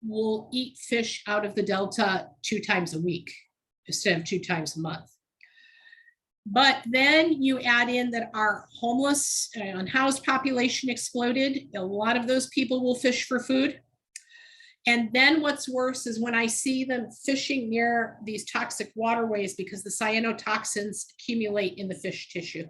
will eat fish out of the Delta 2 times a week instead of 2 times a month. But then you add in that our homeless and unhoused population exploded. A lot of those people will fish for food. And then what's worse is when I see them fishing near these toxic waterways because the cyanotoxins accumulate in the fish tissue.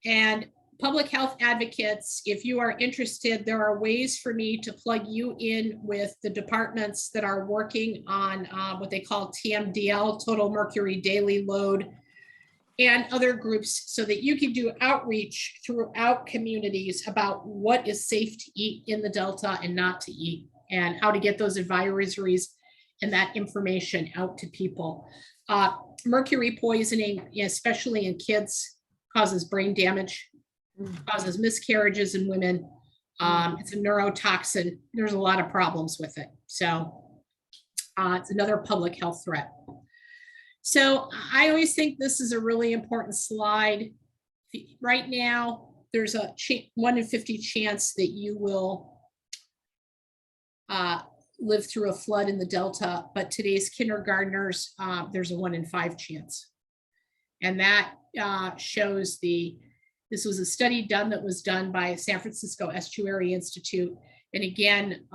And public health advocates, if you are interested, there are ways for me to plug you in with the departments that are working on what they call TMDL, total mercury daily load, and other groups so that you can do outreach throughout communities about what is safe to eat in the Delta and not to eat, and how to get those advisories and that information out to people. Mercury poisoning, especially in kids, causes brain damage, causes miscarriages in women. It's a neurotoxin. There's a lot of problems with it. So it's another public health threat. So I always think this is a really important slide. Right now, there's a 1 in 50 chance that you will lived through a flood in the Delta, but today's kindergartners, there's a 1 in 5 chance. And that shows this was a study that was done by San Francisco Estuary Institute. And again,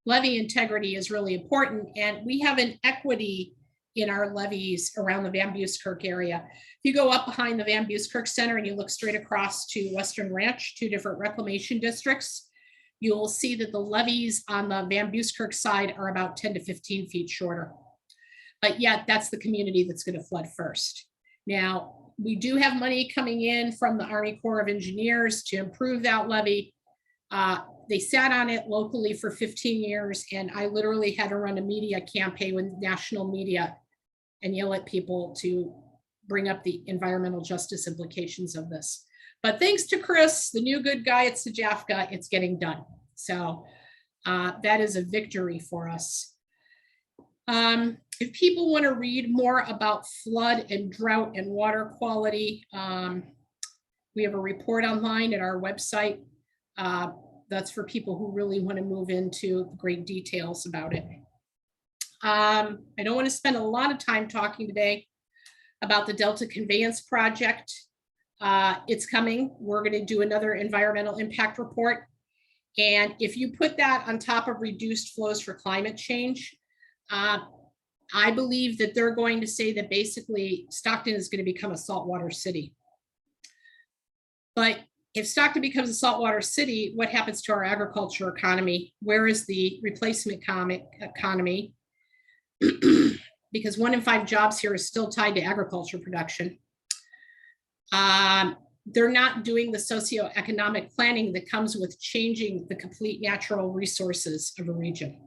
levee integrity is really important. And we have an equity in our levees around the Van Buskirk area. If you go up behind the Van Buskirk Center and you look straight across to Western Ranch, 2 different reclamation districts, you'll see that the levees on the Van Buskirk side are about 10 to 15 feet shorter. But yet that's the community that's going to flood first. Now, we do have money coming in from the Army Corps of Engineers to improve that levee. They sat on it locally for 15 years, and I literally had to run a media campaign with national media and yell at people to bring up the environmental justice implications of this. But thanks to Chris, the new good guy at SJAFCA, it's getting done. So that is a victory for us. If people want to read more about flood and drought and water quality, we have a report online at our website. That's for people who really want to move into great details about it. I don't want to spend a lot of time talking today about the Delta Conveyance Project. It's coming. We're going to do another environmental impact report. And if you put that on top of reduced flows for climate change, I believe that they're going to say that basically Stockton is going to become a saltwater city. But if Stockton becomes a saltwater city, what happens to our agriculture economy? Where is the replacement economy? Because 1 in 5 jobs here is still tied to agriculture production. They're not doing the socioeconomic planning that comes with changing the complete natural resources of a region.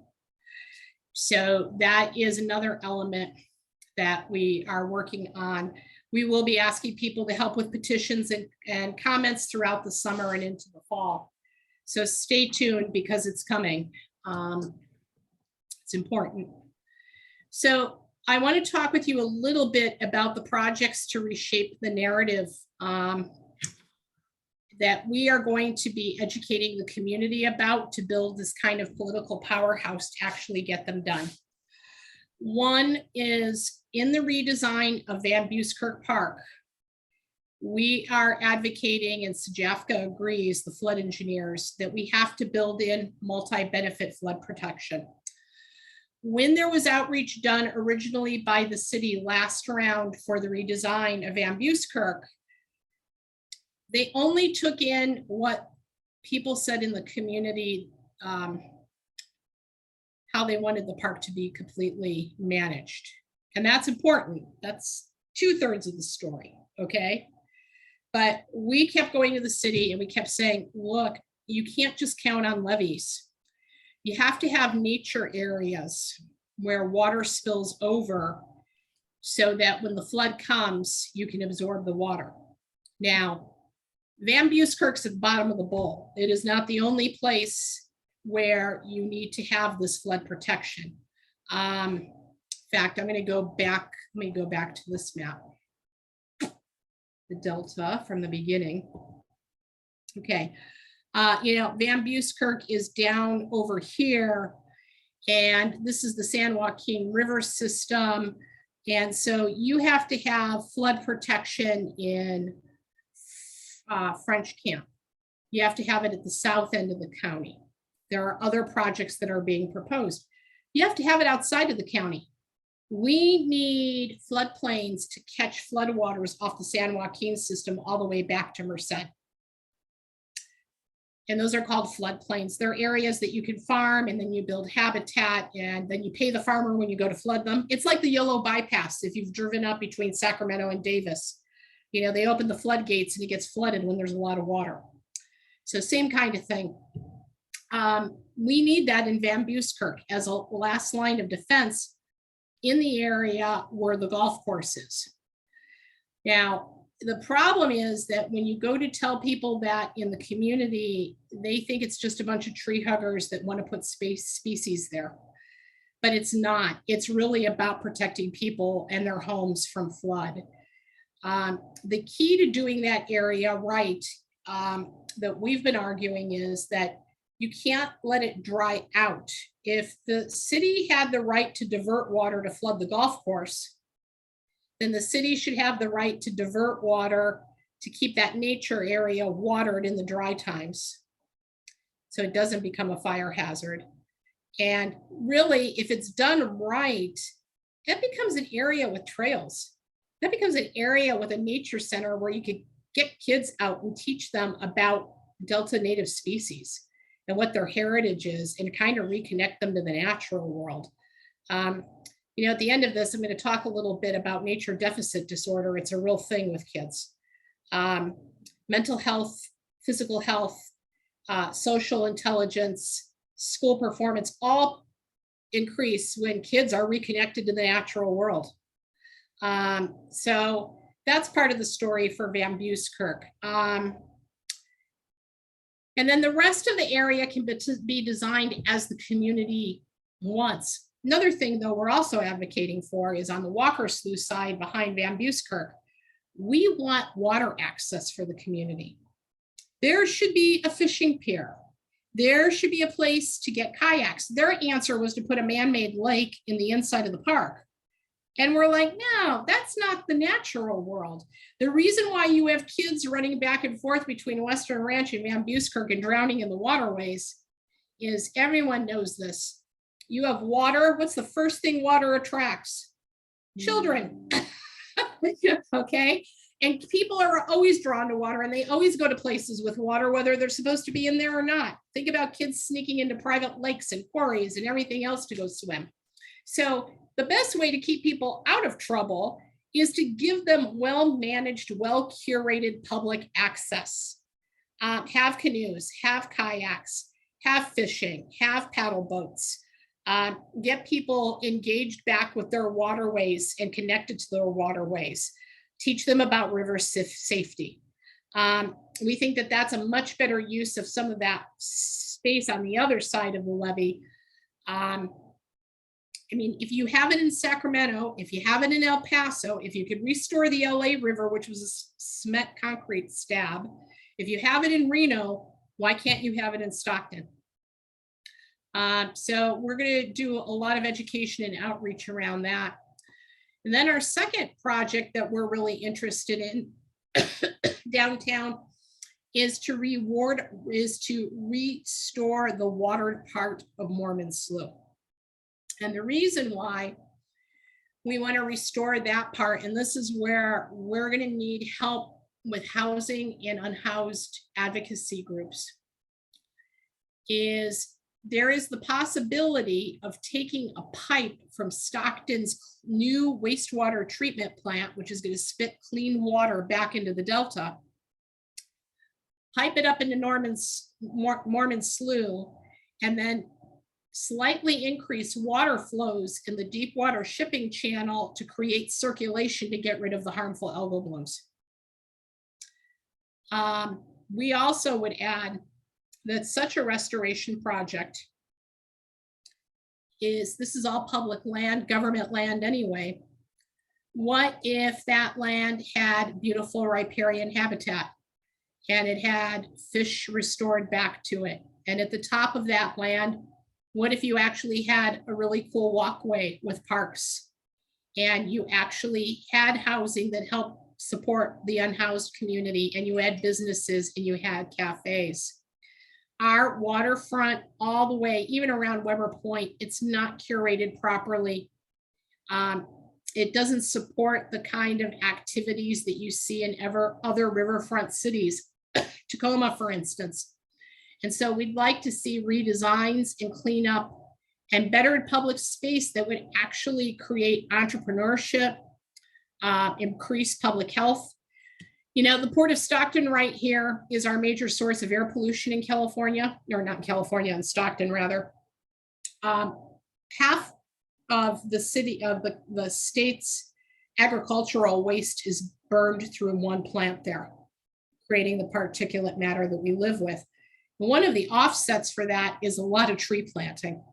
So that is another element that we are working on. We will be asking people to help with petitions and comments throughout the summer and into the fall. So stay tuned because it's coming. It's important. So I want to talk with you a little bit about the projects to reshape the narrative that we are going to be educating the community about to build this kind of political powerhouse to actually get them done. One is in the redesign of Van Buskirk Park. We are advocating, and SJAFCA agrees, the flood engineers, that we have to build in multi-benefit flood protection. When there was outreach done originally by the city last round for the redesign of Van Buskirk, they only took in what people said in the community, how they wanted the park to be completely managed. And that's important. That's 2/3 of the story, okay? But we kept going to the city and we kept saying, look, you can't just count on levees. You have to have nature areas where water spills over so that when the flood comes, you can absorb the water. Now, Van Buskirk's at the bottom of the bowl. It is not the only place where you need to have this flood protection. In fact, I'm going to go back. Let me go back to this map. The Delta from the beginning. Okay. Van Buskirk is down over here, and this is the San Joaquin River system. And so you have to have flood protection in French Camp. You have to have it at the south end of the county. There are other projects that are being proposed. You have to have it outside of the county. We need floodplains to catch floodwaters off the San Joaquin system all the way back to Merced. And those are called floodplains. They're areas that you can farm and then you build habitat and then you pay the farmer when you go to flood them. It's like the Yellow Bypass. If you've driven up between Sacramento and Davis, they open the floodgates and it gets flooded when there's a lot of water. So same kind of thing. We need that in Van Buskirk as a last line of defense in the area where the golf course is. Now, the problem is that when you go to tell people that in the community, they think it's just a bunch of tree huggers that want to put species there. But it's not. It's really about protecting people and their homes from flood. The key to doing that area right that we've been arguing is that You can't let it dry out. If the city had the right to divert water to flood the golf course, then the city should have the right to divert water to keep that nature area watered in the dry times, so it doesn't become a fire hazard. And really, if it's done right, that becomes an area with trails. That becomes an area with a nature center where you could get kids out and teach them about Delta native species and what their heritage is, and kind of reconnect them to the natural world. You know, at the end of this, I'm going to talk a little bit about nature deficit disorder. It's a real thing with kids. Mental health, physical health, social intelligence, school performance, all increase when kids are reconnected to the natural world. So that's part of the story for Van Buskirk. And then the rest of the area can be designed as the community wants. Another thing, though, we're also advocating for is on the Walker Slough side behind Van Buskirk. We want water access for the community. There should be a fishing pier. There should be a place to get kayaks. Their answer was to put a man-made lake in the inside of the park. And we're like, no, that's not the natural world. The reason why you have kids running back and forth between Western Ranch and Van Buskirk and drowning in the waterways is, everyone knows this. You have water. What's the first thing water attracts? Children. Okay. And people are always drawn to water, and they always go to places with water, whether they're supposed to be in there or not. Think about kids sneaking into private lakes and quarries and everything else to go swim. So the best way to keep people out of trouble is to give them well-managed, well-curated public access. Have canoes, have kayaks, have fishing, have paddle boats. Get people engaged back with their waterways and connected to their waterways. Teach them about river safety. We think that that's a much better use of some of that space on the other side of the levee. I mean, if you have it in Sacramento, if you have it in El Paso, if you could restore the LA River, which was a cement concrete stab, if you have it in Reno, why can't you have it in Stockton? So we're going to do a lot of education and outreach around that. And then our second project that we're really interested in downtown is to restore the watered part of Mormon Slough. And the reason why we want to restore that part, and this is where we're going to need help with housing and unhoused advocacy groups, is there is the possibility of taking a pipe from Stockton's new wastewater treatment plant, which is going to spit clean water back into the Delta, pipe it up into Mormon Slough, and then slightly increase water flows in the deep water shipping channel to create circulation to get rid of the harmful algal blooms. We also would add that such a restoration project this is all public land, government land anyway. What if that land had beautiful riparian habitat and it had fish restored back to it? And at the top of that land, what if you actually had a really cool walkway with parks, and you actually had housing that helped support the unhoused community, and you had businesses and you had cafes? Our waterfront all the way, even around Weber Point, it's not curated properly. It doesn't support the kind of activities that you see in other riverfront cities, Tacoma, for instance. And so we'd like to see redesigns and cleanup and better public space that would actually create entrepreneurship, increase public health. You know, the Port of Stockton right here is our major source of air pollution in California, or not in California, in Stockton rather. Half of the state's agricultural waste is burned through one plant there, creating the particulate matter that we live with. One of the offsets for that is a lot of tree planting.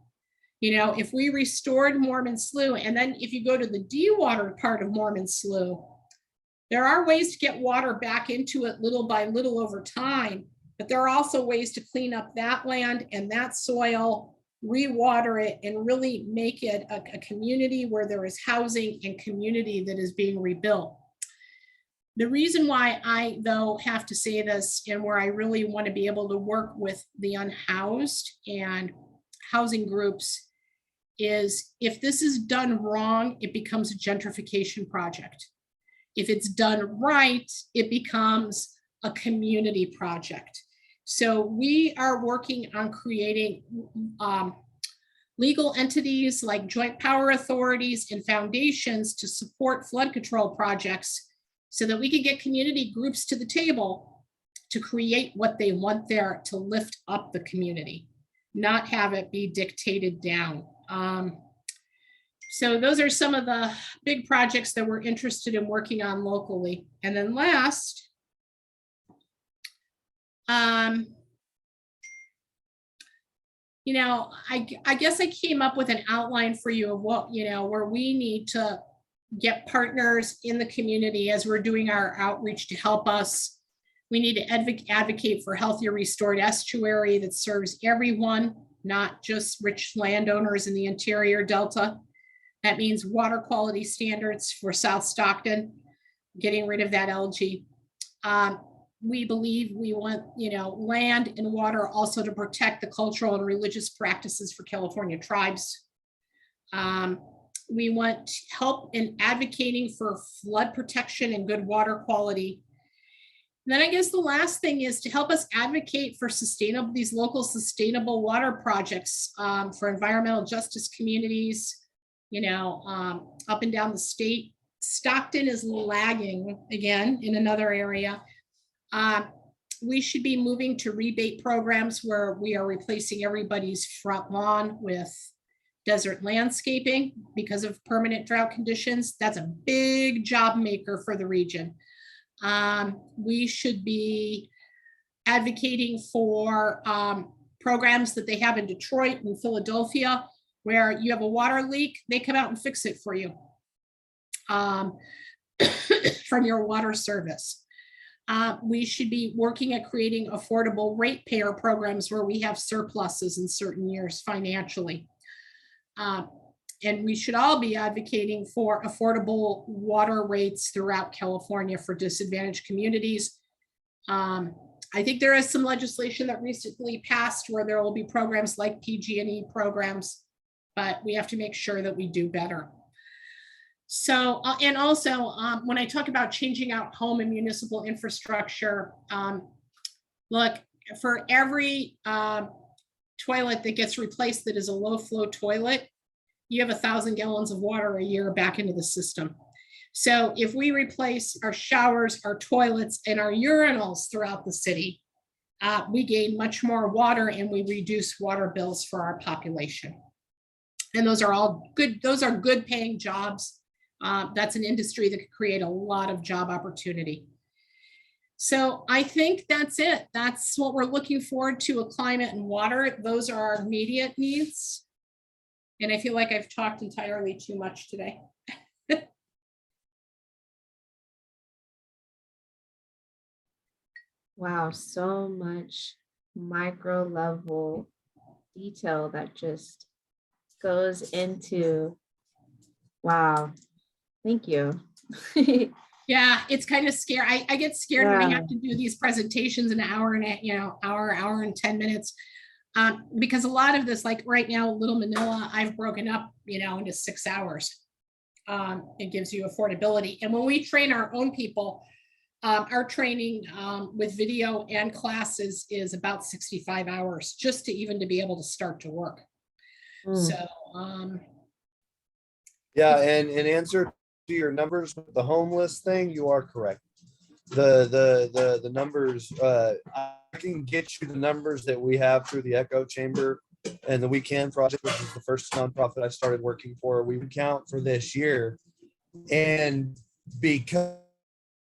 You know, if we restored Mormon Slough, and then if you go to the dewatered part of Mormon Slough, there are ways to get water back into it little by little over time, But there are also ways to clean up that land and that soil, rewater it, and really make it a community where there is housing and community that is being rebuilt. The reason why I, though, have to say this, and where I really want to be able to work with the unhoused and housing groups, is if this is done wrong, it becomes a gentrification project. If it's done right, it becomes a community project. So we are working on creating legal entities like joint power authorities and foundations to support flood control projects so that we can get community groups to the table to create what they want there to lift up the community, not have it be dictated down. So those are some of the big projects that we're interested in working on locally. And then last, you know, I guess I came up with an outline for you of what, you know, where we need to get partners in the community as we're doing our outreach to help us. We need to advocate for healthier restored estuary that serves everyone, not just rich landowners in the interior Delta. That means water quality standards for South Stockton, getting rid of that algae. We believe we want, you know, land and water also to protect the cultural and religious practices for California tribes. We want help in advocating for flood protection and good water quality. And then I guess the last thing is to help us advocate for sustainable, these local sustainable water projects for environmental justice communities, you know, up and down the state. Stockton is lagging again in another area. We should be moving to rebate programs where we are replacing everybody's front lawn with desert landscaping because of permanent drought conditions. That's a big job maker for the region. We should be advocating for programs that they have in Detroit and Philadelphia, where you have a water leak, they come out and fix it for you from your water service. We should be working at creating affordable ratepayer programs where we have surpluses in certain years financially. And we should all be advocating for affordable water rates throughout California for disadvantaged communities. I think there is some legislation that recently passed where there will be programs like PG&E programs, but we have to make sure that we do better. So, and also when I talk about changing out home and municipal infrastructure, look, for every toilet that gets replaced that is a low flow toilet, you have 1,000 gallons of water a year back into the system. So if we replace our showers, our toilets, and our urinals throughout the city, we gain much more water and we reduce water bills for our population. And those are all good, those are good paying jobs. That's an industry that could create a lot of job opportunity. So I think that's it. That's what we're looking forward to, a climate and water. Those are our immediate needs. And I feel like I've talked entirely too much today.
Wow, so much micro level detail that just goes into, wow, thank you.
Yeah, it's kind of scary. I get scared when I have to do these presentations in an hour and hour and 10 minutes. Because a lot of this, like right now, Little Manila, I've broken up, into 6 hours. It gives you affordability. And when we train our own people, our training with video and classes is about 65 hours just to even to be able to start to work. So,
yeah, and in answer to your numbers with the homeless thing, you are correct. The numbers, I can get you the numbers that we have through the Echo Chamber and the Weekend Project, which is the first nonprofit I started working for. We would count for this year, and because